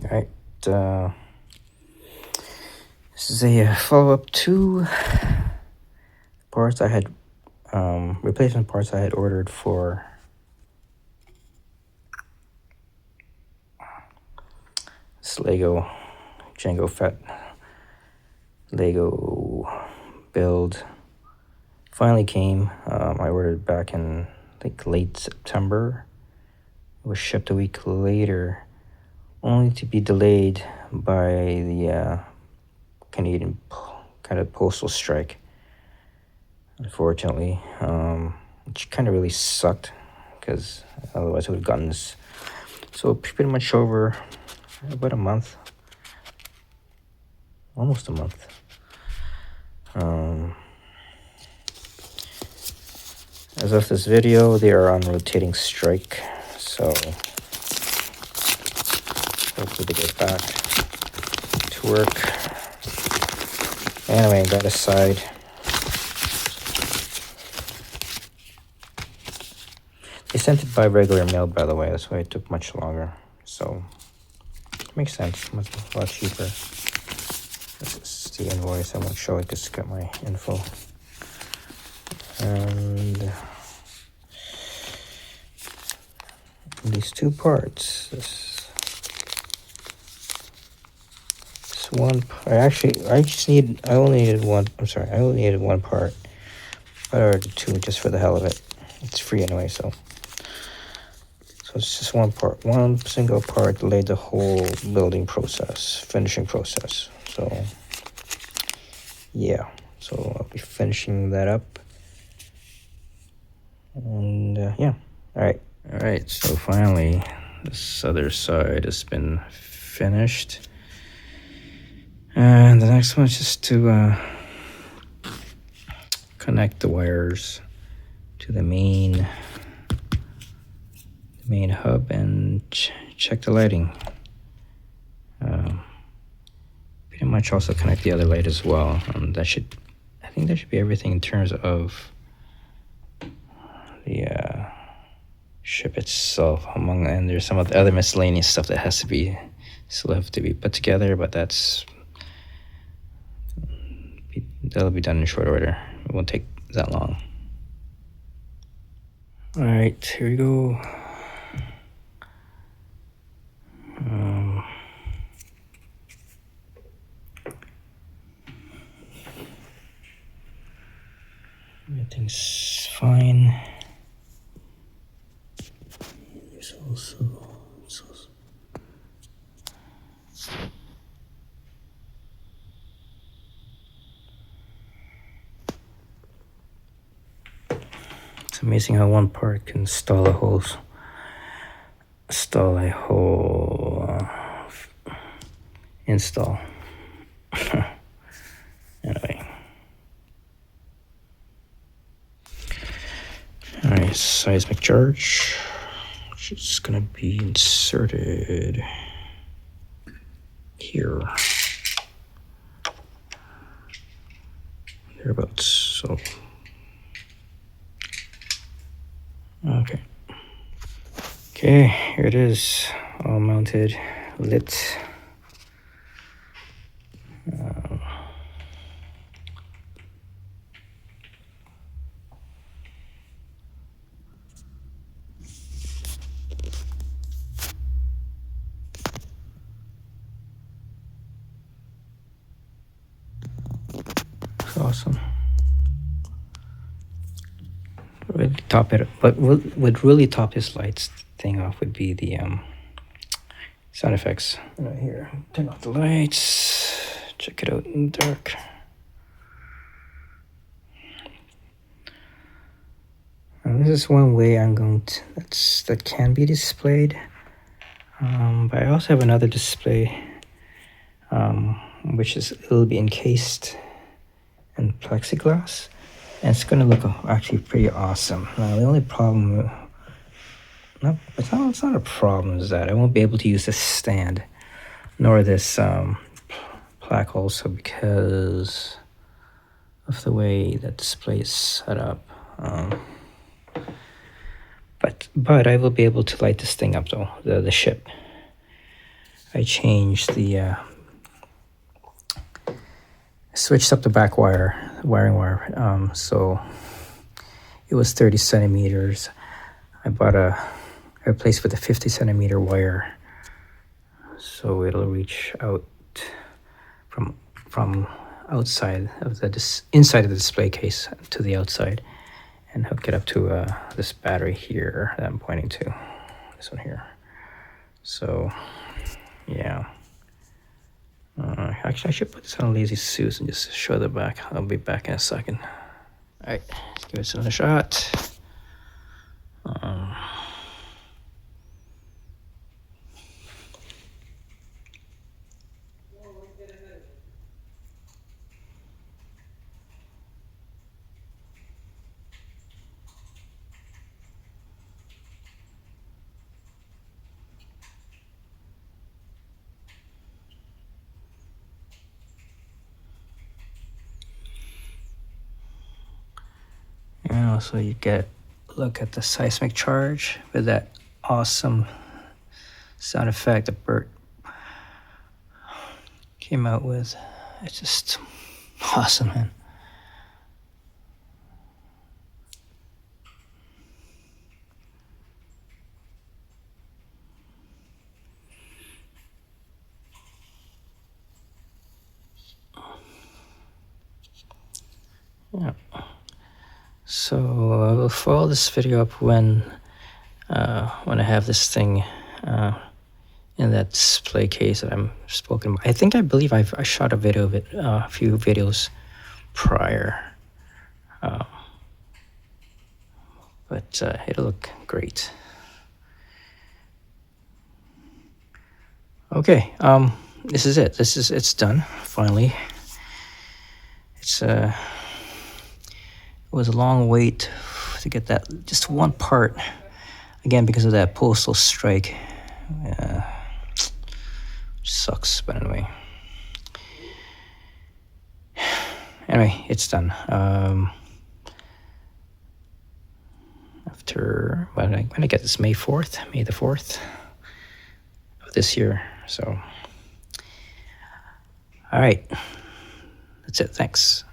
Alright, this is a follow-up to parts I had, replacement parts I had ordered for this Lego Jango Fett Lego build. Finally came. I ordered back in, I think, late September. It was shipped a week later, only to be delayed by the Canadian kind of postal strike, unfortunately, which kind of really sucked, because otherwise I would have gotten this. So pretty much over about a month, almost a month. As of this video, they are on rotating strike, so hopefully they get back to work. Anyway, that aside, they sent it by regular mail, by the way. That's why it took much longer. So it makes sense. Much a lot cheaper. This is the invoice. I won't show it because it's got my info. And these two parts. This one. I only needed one. I'm sorry. I only needed one part. But I ordered two just for the hell of it. It's free anyway, so it's just one part, one single part delayed the whole building process, finishing process. So yeah, so I'll be finishing that up. And yeah, all right. So finally, this other side has been finished, and the next one is just to connect the wires to the main hub and check the lighting. Pretty much also connect the other light as well. I think that should be everything in terms of the ship itself. And there's some of the other miscellaneous stuff that still have to be put together, but that'll be done in short order. It won't take that long. All right, here we go. Everything's fine. It's also it's amazing how one part can install a whole install. Anyway. Alright, seismic charge, which is gonna be inserted here. Thereabouts, so. Okay, here it is, all mounted, lit. Awesome. What would really top this lights thing off would be the sound effects. Right here, turn off the lights. Check it out in the dark. This is one way that can be displayed. But I also have another display, which it'll be encased in plexiglass, and it's gonna look actually pretty awesome. Now the only problem, it's not a problem, is that I won't be able to use this stand, nor this plaque also, because of the way that display is set up. But I will be able to light this thing up though, the ship. I changed the switched up the back wiring wire. So it was 30 centimeters. I replaced with a 50 centimeter wire, so it'll reach out from outside of the inside of the display case to the outside, and hook it up to this battery here that I'm pointing to, this one here. So yeah, actually I should put this on Lazy Susan and just show the back. I'll be back in a second. All right, let's give this another shot. And also you get a look at the seismic charge with that awesome sound effect that Bert came out with. It's just awesome, man. Yeah. So I will follow this video up when I have this thing in that display case that I'm spoken about. I believe I shot a video of it, a few videos prior, but it'll look great. Okay, this is it. It's done finally. It was a long wait to get that just one part. Again, because of that postal strike. Sucks, but anyway. Anyway, it's done. After when I get this May the 4th of this year. So, all right, that's it. Thanks.